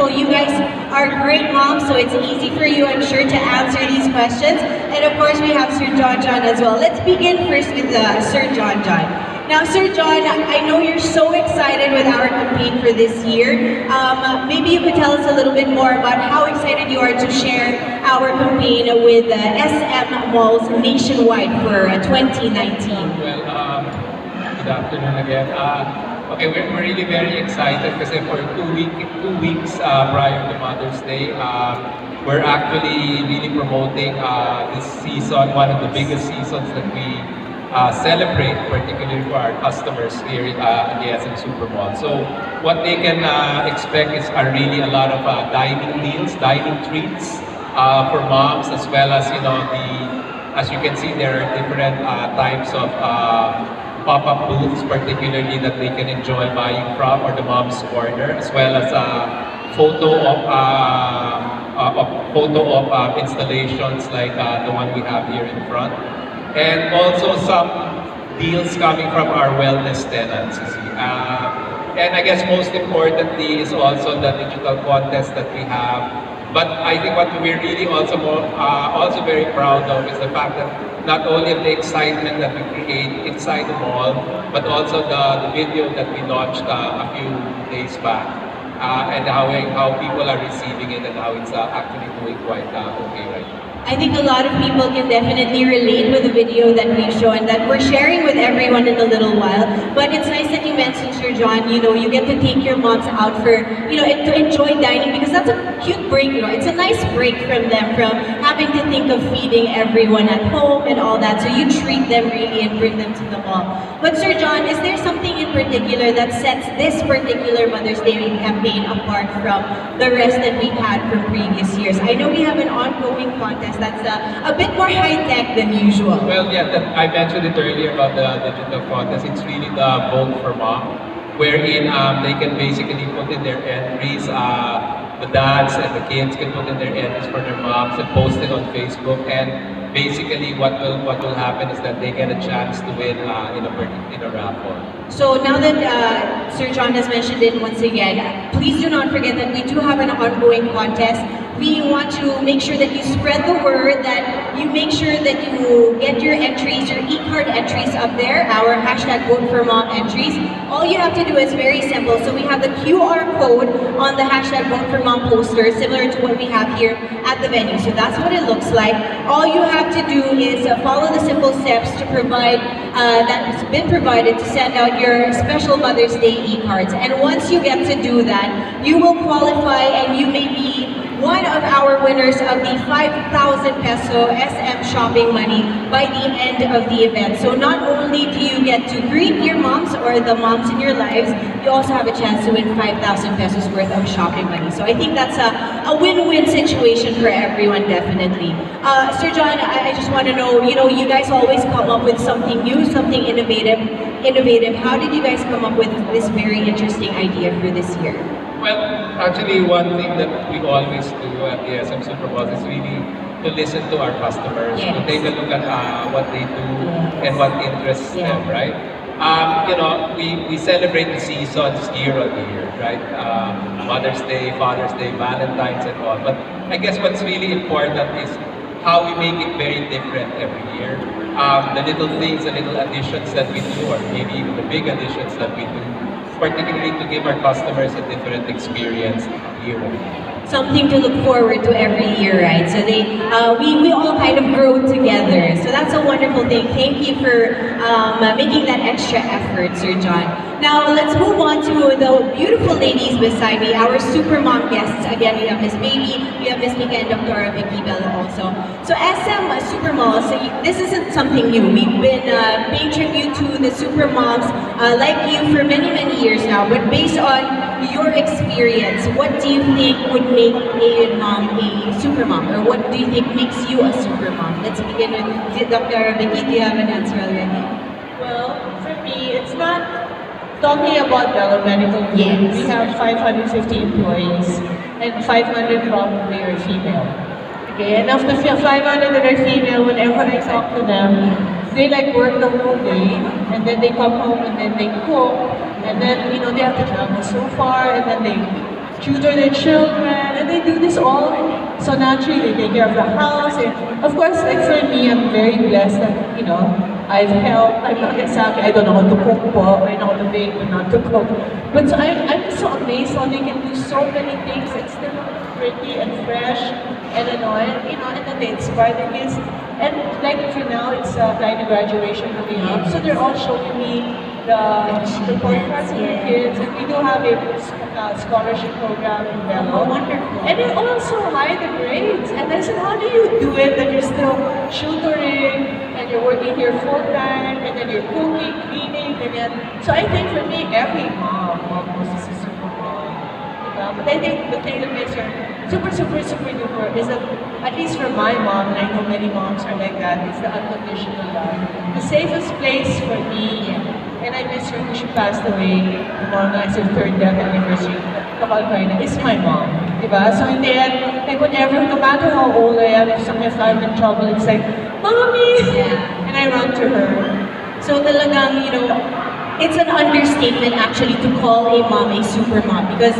wonderful. You guys are great moms, so it's easy for you, I'm sure, to answer these questions. And of course, we have Sir John as well. Let's begin first with Sir John. Now, Sir John, I know you're so excited with our campaign for this year. Maybe you could tell us a little bit more about how excited you are to share our campaign with SM malls nationwide for 2019. Well, good afternoon again. Okay, we're really very excited because for 2 weeks prior to Mother's Day, we're actually really promoting this season, one of the biggest seasons that we celebrate, particularly for our customers here at the SM Supermall. So what they can expect are really a lot of dining deals, dining treats for moms, as well as, you know, as you can see, there are different types of pop-up booths, particularly that they can enjoy buying from, or the mom's corner, as well as photo op installations like the one we have here in front. And also some deals coming from our wellness tenants, you see. And I guess most importantly is also the digital contest that we have. But I think what we're really also very proud of is the fact that not only of the excitement that we create inside the mall, but also the video that we launched a few days back, and how people are receiving it and how it's actually doing quite okay right now. I think a lot of people can definitely relate with the video that we've shown, that we're sharing with everyone in a little while. But it's nice that you mentioned, Sir John, you know, you get to take your moms out for, you know, to enjoy dining, because that's a cute break, you know. It's a nice break from them, from having to think of feeding everyone at home and all that. So you treat them really and bring them to the mall. But Sir John, is there something in particular that sets this particular Mother's Day campaign apart from the rest that we've had from previous years? I know we have an ongoing contest that's a bit more high-tech than usual. Well, yeah, I mentioned it earlier about the digital contest. It's really the Vote for Mom, wherein they can basically put in their entries, the dads and the kids can put in their entries for their moms and post it on Facebook. And basically what will happen is that they get a chance to win in a raffle. So now that Sir John has mentioned it once again, please do not forget that we do have an ongoing contest. We want to make sure that you spread the word, that you make sure that you get your entries, your e-card entries up there, our hashtag Vote for Mom entries. All you have to do is very simple. So we have the QR code on the hashtag Vote for Mom poster, similar to what we have here at the venue. So that's what it looks like. All you have to do is follow the simple steps to provide, that's been provided to send out your special Mother's Day e-cards. And once you get to do that, you will qualify and you may be one of our winners of the 5,000 peso SM shopping money by the end of the event. So not only do you get to greet your moms or the moms in your lives, you also have a chance to win 5,000 pesos worth of shopping money. So I think that's a win-win situation for everyone, definitely. Sir John, I just want to know, you know, you guys always come up with something new, something innovative. How did you guys come up with this very interesting idea for this year? Well, actually, one thing that we always do at the SM Supermall is really to listen to our customers, yes, to take a look at what they do, yes, and what interests them, right? You know, we celebrate the seasons year on year, right? Mother's Day, Father's Day, Valentine's, and all. But I guess what's really important is how we make it very different every year. The little things, the little additions that we do, or maybe even the big additions that we do, particularly to give our customers a different experience year on year. Something to look forward to every year, right? So we all kind of grow together. So that's a wonderful thing. Thank you for making that extra effort, Sir John. Now let's move on to the beautiful ladies beside me, our super mom guests. Again, we have Miss Baby, we have Miss Mika, and Dr. Vicky Belo also. So SM Supermall, so this isn't something new. We've been paying tribute to the super moms like you for many, many years now. But based on your experience, what do you think would make a mom a super mom? Or what do you think makes you a super mom? Let's begin with Dr. Vicky. Do you have an answer already? Well, for me, it's not talking about the medical field. Yes. We have 550 employees and 500 probably are female. Okay, and of the 500 that are female, whenever I talk to them, they like work the whole day and then they come home and then they cook and then, you know, they have to travel so far and then they tutor their children, and they do this all so naturally. They take care of the house, and of course, like for me, I'm very blessed that, you know, I've helped. I'm not exactly, I don't know how to cook po, I know how to bake, but not to cook. But so I'm so amazed how they can do so many things and still look pretty and fresh and annoying, you know, and then they inspire their kids. And like for now, it's kind of graduation coming up, so they're all showing me the podcasts of their kids, and we do have a scholarship program in Belo. Oh, wonderful. And they also hide the grades. And I said, how do you do it that you're still tutoring and you're working here full time and then you're cooking, cleaning, and then so I think for me, every mom almost is a super mom. But I think the thing that makes her super duper is that, at least for my mom, and I know many moms are like that, it's the unconditional love. The safest place for me, and I miss her because she passed away tomorrow night's her 3rd death anniversary, is my mom. Diba? So in the end, like whenever, no matter how old I am, if if I'm in trouble, it's like, Mommy! Yeah. And I run to her. So talagang, you know, it's an understatement actually to call a mom a super mom because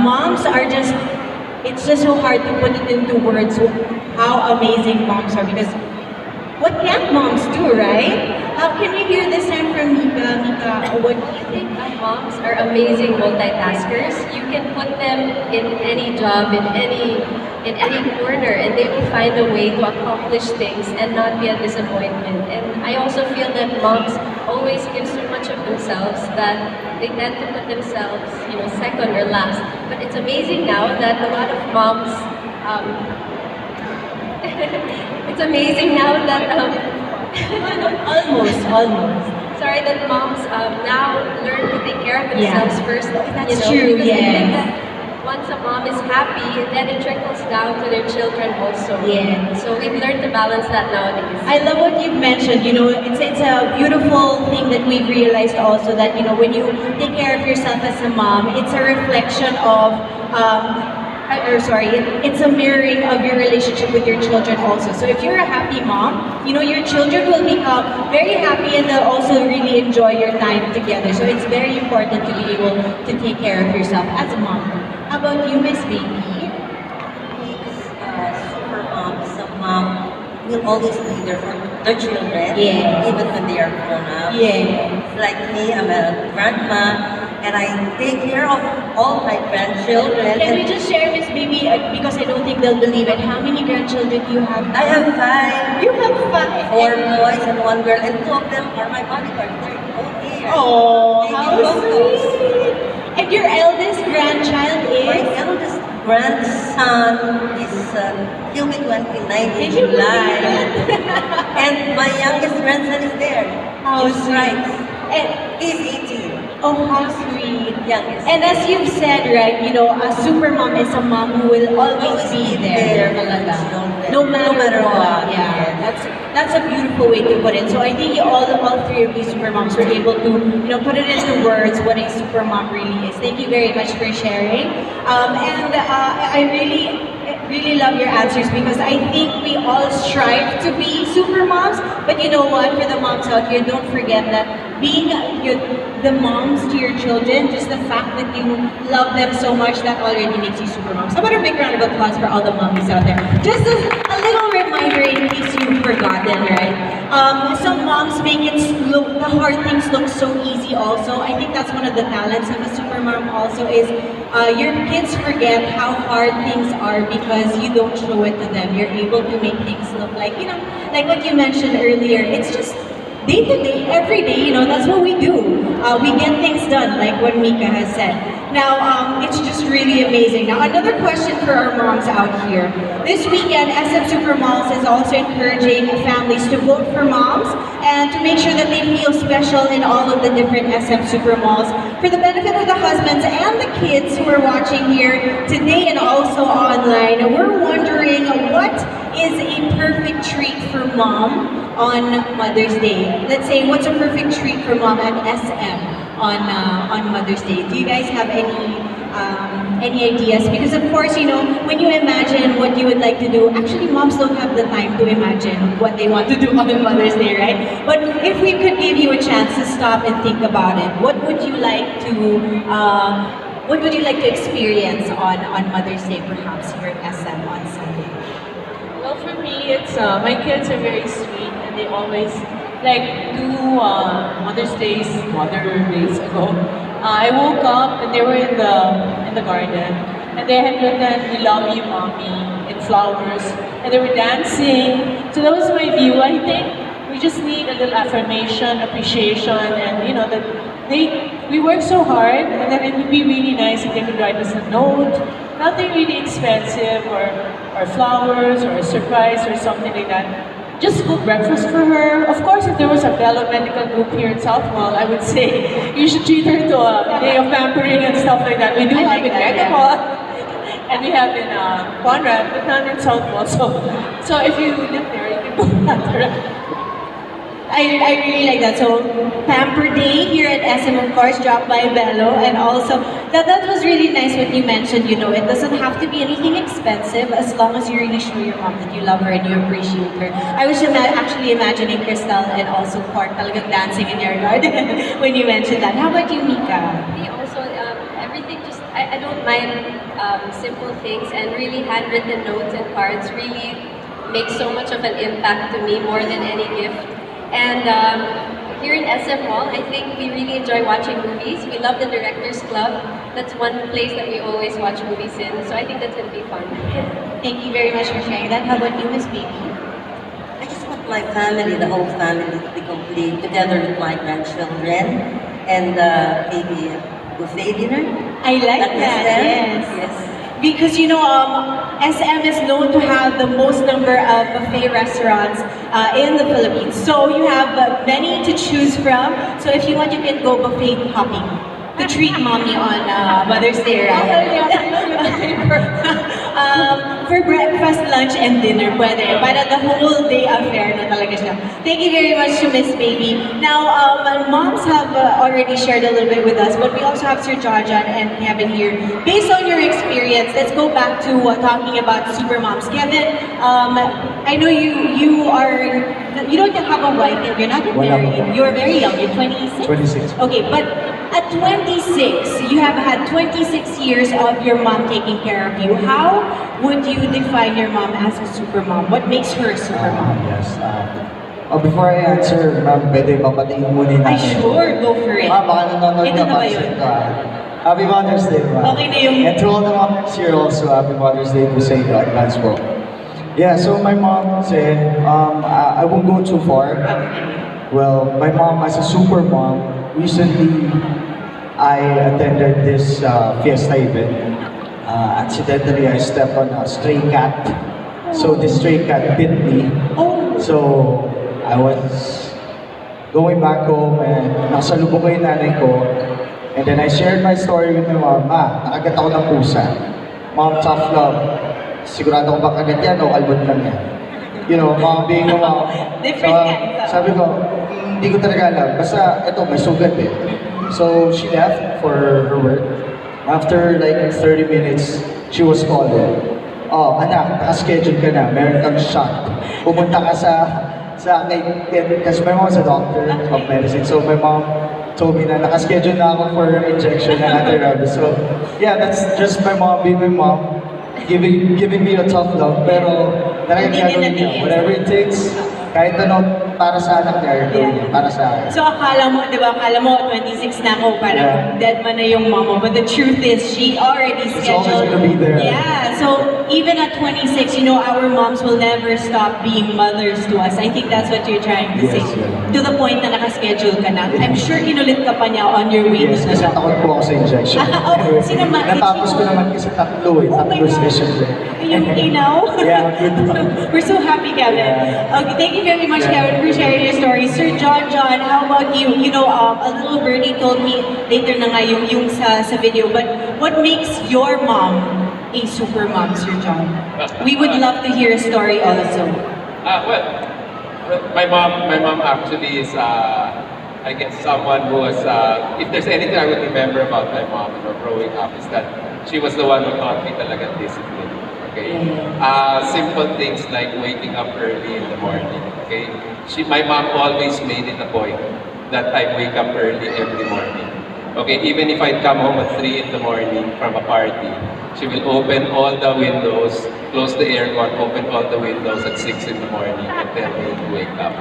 moms are just, it's just so hard to put it into words how amazing moms are because what can't moms do, right? How can we hear this time from Mika? Mika, what do you think? Moms are amazing multitaskers. You can put them in any job, in any corner, and they will find a way to accomplish things and not be a disappointment. And I also feel that moms always give so much of themselves that they tend to put themselves, you know, second or last. But it's amazing now that a lot of moms, it's amazing now that Almost. sorry, that moms now learn to take care of themselves first. That's true, because I think yes. that once a mom is happy, then it trickles down to their children also. Yeah. So we've learned to balance that nowadays. I love what you've mentioned. You know, it's a beautiful thing that we've realized also that, you know, when you take care of yourself as a mom, it's a reflection of it's a mirroring of your relationship with your children also. So if you're a happy mom, you know, your children will become very happy and they'll also really enjoy your time together. So it's very important to be able to take care of yourself as a mom. How about you, Miss Vicky? Super mom, some mom will always be there for their children, Yeah. even when they are grown up. Yeah. Like me, I'm a grandma, and I take care of all my grandchildren. Can we And just share, Miss Baby, because I don't think they'll believe it, how many grandchildren do you have? I have 5. You have 5. 4 boys and 1 girl, and 2 of them are my bodyguards. They're all here. Oh, Taking how photos. sweet! And your eldest grandchild My is? eldest grandson is he'll be 29 in Can you July, believe it? and my youngest grandson is there. How He's sweet. right. And, He's 18. oh, how sweet. Youngest. And as you've said, right, you know, a super mom is a mom who will always be there. Talaga. No matter what. Yeah, that's a beautiful way to put it. So I think all 3 of you super moms were able to, you know, put it into words what a super mom really is. Thank you very much for sharing. And I really love your answers because I think we all strive to be super moms. But you know what? For the moms out here, don't forget that being the moms to your children, just the fact that you love them so much, that already makes you super moms. How about a big round of applause for all the mommies out there? Just a little reminder in case you've forgotten, right? Some moms make the hard things look so easy also. I think that's one of the talents of a super mom also is your kids forget how hard things are because you don't show it to them. You're able to make things look like, you know, like what you mentioned earlier, it's just day to day, every day, you know, that's what we do. We get things done, like what Mika has said. Now, it's just really amazing. Now, another question for our moms out here. This weekend, SM Supermalls is also encouraging families to vote for moms and to make sure that they feel special in all of the different SM Supermalls. For the benefit of the husbands and the kids who are watching here today and also online, we're wondering what is a perfect treat for mom on Mother's Day? Let's say, what's a perfect treat for mom at SM on Mother's Day? Do you guys have any ideas? Because of course, you know, when you imagine what you would like to do, actually moms don't have the time to imagine what they want to do on Mother's Day, right? But if we could give you a chance to stop and think about it, what would you like to what would you like to experience on Mother's Day, perhaps here at SM on Sunday? Well, for me, it's my kids are very sweet, and they always like do Mother Days ago. I woke up and they were in the garden, and they had written "We love you, mommy" in flowers, and they were dancing. So that was my view. I think we just need a little affirmation, appreciation, and that we work so hard, and then it would be really nice if they could write us a note. Nothing really expensive, or flowers, or a surprise, or something like that. Just cook breakfast for her. Of course, if there was a Belo medical group here in Southmall, I would say you should treat her to a day of pampering and stuff like that. We do have in Mega, and we have in Conrad, but not in Southmall. So if you live there, you can go that. I really like that. So, Pamper Day here at SM, of course, dropped by Belo. And also, that was really nice when you mentioned, it doesn't have to be anything expensive as long as you really show your mom that you love her and you appreciate her. I was actually imagining Crystal and also Clark talagang dancing in your garden when you mentioned that. How about you, Mika? Me also, everything just, I don't mind simple things, and really handwritten notes and cards really make so much of an impact to me, more than any gift. And here in SM Mall, I think we really enjoy watching movies. We love the Directors Club. That's one place that we always watch movies in. So I think that's going to be fun. Thank you very much for sharing that. How about you, Miss Baby? I just want my family, the whole family, to be complete, together with my grandchildren, and maybe a buffet dinner. I like that, yes. Because SM is known to have the most number of buffet restaurants in the Philippines. So you have many to choose from. So if you want, you can go buffet hopping to treat mommy on Mother's Day, right? For breakfast, lunch, and dinner, pwede. Para the whole day affair na talaga siya. Thank you very much to Miss Baby. Now, moms have already shared a little bit with us, but we also have Sir Jajan and Kevin here. Based on your experience, let's go back to talking about super moms. Kevin, I know you don't have a wife yet. You're not yet married. You're very young. You're 26? 26. Okay, but at 26, you have had 26 years of your mom taking care of you. How would you define your mom as a super mom? What makes her a super mom? Yes. Before I answer, ma'am, pwede papatingin muna Ay, natin. sure, go for it. Baka nanonood Ito na na ba pa yun? Happy Mother's Day, ma'am. Okay na yung- And to all the mothers here also, Happy Mother's Day to say advance po. Yeah, so my mom said, I won't go too far. Well, my mom as a super mom, recently I attended this fiesta event. Accidentally, I stepped on a stray cat. So this stray cat bit me. So I was going back home and nakasalubong ko yung nanay ko. And then I shared my story with my mom. Ma, nakagat ako ng pusa. Mom, tough love. Sigurado ko ba kagat yan o kalbon lang yan? Mom being a mom. Different kinds of- Sabi ko, hindi ko talaga alam. Basta, ito, may sugat eh. So, she left for her work. After like 30 minutes, she was calling. Oh, anak, naka-schedule ka na. Meron kang shot. Pumunta ka sa kasi my mom's a doctor of medicine. So, my mom told me na naka-schedule na ako for injection ng anti-rabies. So, yeah, that's just my mom being my mom. Giving me a tough love. Pero, talagang gagawin niya. Whatever it takes, kahit ano, para sa anak niya, gawin niya. Para sa akin. So akala mo 26 na ako, parang dead man na yung mama. But the truth is, she already scheduled. It's always gonna be there. Yeah, so even at 26, our moms will never stop being mothers to us. I think that's what you're trying to say. Yes, yeah. To the point na naka-schedule ka na. I'm sure kinulit ka pa niya on your way Yes, to kasi the takot po ako sa injection. Oh, sinama- Natapos ko naman kasi tatlo Oh my God. session. You okay now? Yeah, I'm good now. We're so happy, Kevin. Yeah. Okay, thank you very much, Yeah. Kevin, for sharing your story. Sir John, how about you? A little birdie told me later na nga yung sa video, but what makes your mom a super mom, Sir John? We would love to hear a story also. My mom actually is, I guess, someone who was, if there's anything I would remember about my mom, growing up, is that she was the one who taught me talaga discipline. Okay, simple things like waking up early in the morning. Okay, my mom always made it a point that I wake up early every morning. Okay, even if I come home at 3 in the morning from a party, she will open all the windows, close the aircon, open all the windows at 6 in the morning and tell me to wake up.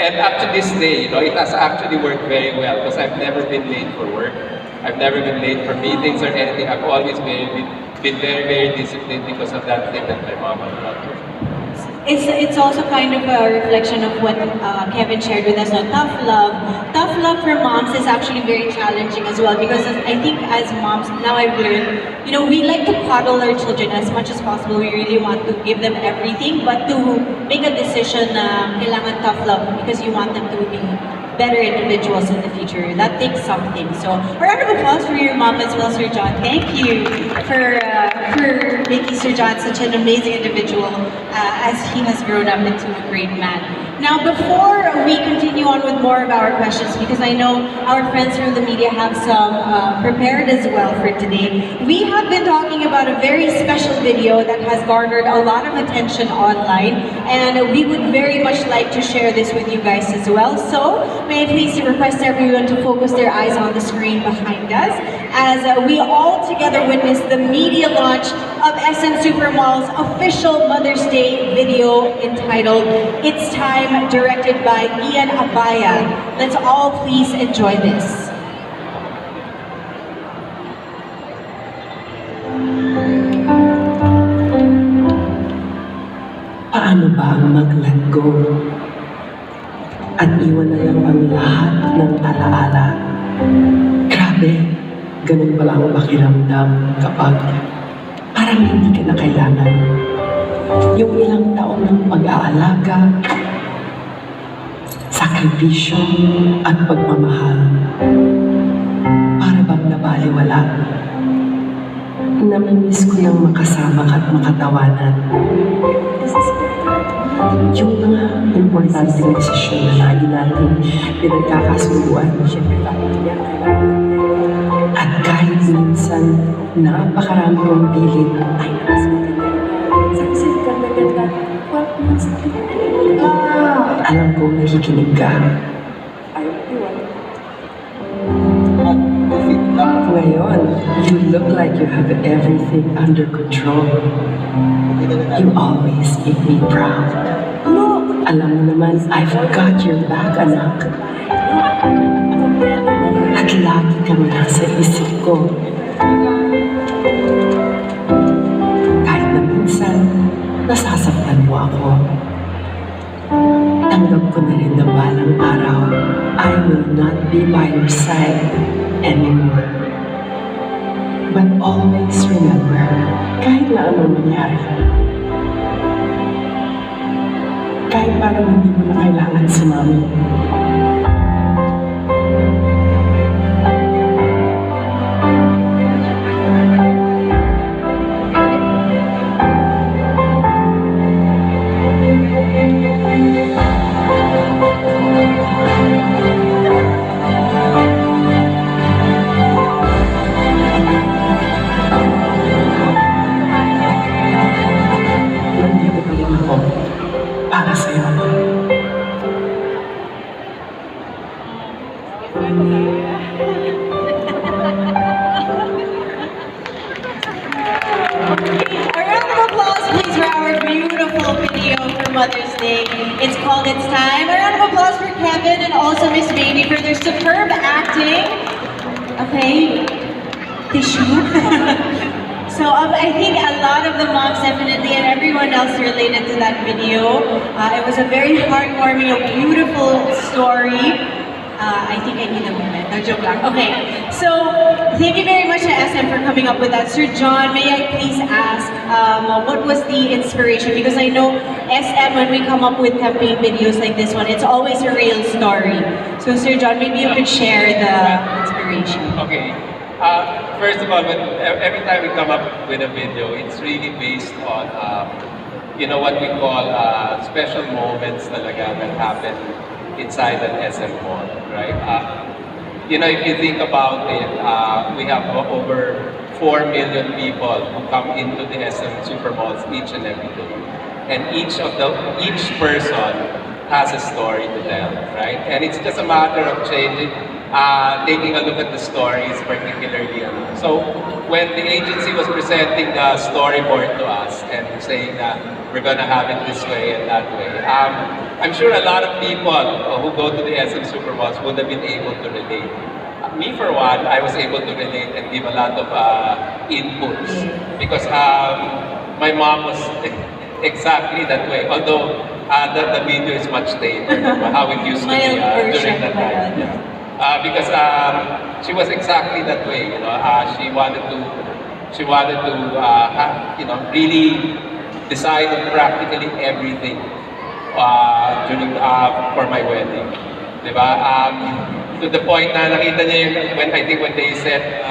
And up to this day, it has actually worked very well because I've never been late for work. I've never been late for meetings or anything. I've always been very, very disciplined because of that thing that my mom had taught me. It's also kind of a reflection of what Kevin shared with us on tough love. Tough love for moms is actually very challenging as well because I think as moms, now I've learned, we like to coddle our children as much as possible. We really want to give them everything, but to make a decision na kailangan tough love because you want them to be better individuals in the future. That takes something. So, a round of applause for your mom as well, Sir John. Thank you for making Sir John such an amazing individual as he has grown up into a great man. Now, before we continue on with more of our questions, because I know our friends from the media have some prepared as well for today, we have been talking about a very special video that has garnered a lot of attention online, and we would very much like to share this with you guys as well. So, may I please request everyone to focus their eyes on the screen behind us as we all together witness the media launch of SM Supermall's official Mother's Day video entitled It's Time, directed by Ian Abaya. Let's all please enjoy this. Paano ba ang mag-let go? At iwan na lang ang lahat ng alaala. Grabe, ganun pala ang pakiramdam kapag parang hindi ka na kailangan. Yung ilang taon ng pag-aalaga, sakripisyo at pagmamahal, para bang nabaliwala. Namimiss ko nang makasama ka at makatawanan. Yung mga importanteng desisyon na lagi natin pinagkakasunduan. At kahit minsan napakarami kong bilin, ay alam kong nakikinig ka. Ngayon, you look like you have everything under control. You always make me proud. Alam mo naman, I've got your back, anak. At lagi kang nasa isip ko. Kahit na minsan, nasasaktan mo ako. Tanggap ko na rin na balang araw, I will not be by your side anymore. But always remember, kahit na anong mangyari, kahit parang hindi mo na kailangan si Mami, nandito pa rin ako para sa'yo. A round of applause, please, for our beautiful video for Mother's Day. It's called It's Time. A round of applause for Kevin and also Miss Baby for their superb acting. Okay, tissue. So I think a lot of the moms definitely and everyone else related to that video. It was a very heartwarming, a beautiful story. I think I need a moment. No, joke lang. Okay, so thank you very much to SM for coming up with that. Sir John, may I please ask, what was the inspiration? Because I know SM, when we come up with campaign videos like this one, it's always a real story. So Sir John, maybe you could share the inspiration. Okay. First of all, every time we come up with a video, it's really based on, what we call special moments talaga that happen inside an SM mall, right? If you think about it, we have over 4 million people who come into the SM supermalls each and every day. And each person has a story to tell, right? And it's just a matter of taking a look at the stories, particularly. So when the agency was presenting the storyboard to us and saying that we're gonna have it this way and that way, I'm sure a lot of people who go to the SM Supermalls would have been able to relate. Me, for one, I was able to relate and give a lot of inputs because my mom was exactly that way. Although the video is much tamer, how it used to be during that time. Yeah. Because she was exactly that way. You know, she wanted to, you know, really decide on practically everything during for my wedding. Diba? To the point na nakita niya yung, when they said,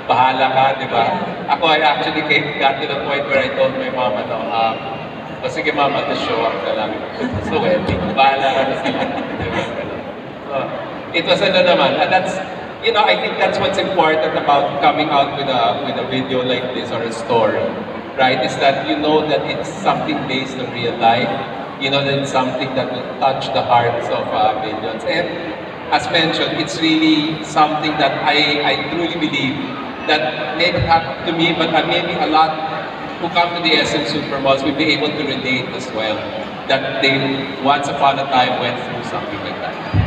bahala ka, diba? Ako, I actually got to the point where I told my mama, no, sige mama, just show up na lang. So wedding, bahala ka na sila. So, it was ano naman, and that's, you know, I think that's what's important about coming out with a video like this or a story, right? Is that you know that it's something based on real life. You know that it's something that will touch the hearts of millions. And as mentioned, it's really something that I truly believe that may happen to me, but maybe a lot who come to the SM Supermalls will be able to relate as well. That they once upon a time went through something like that.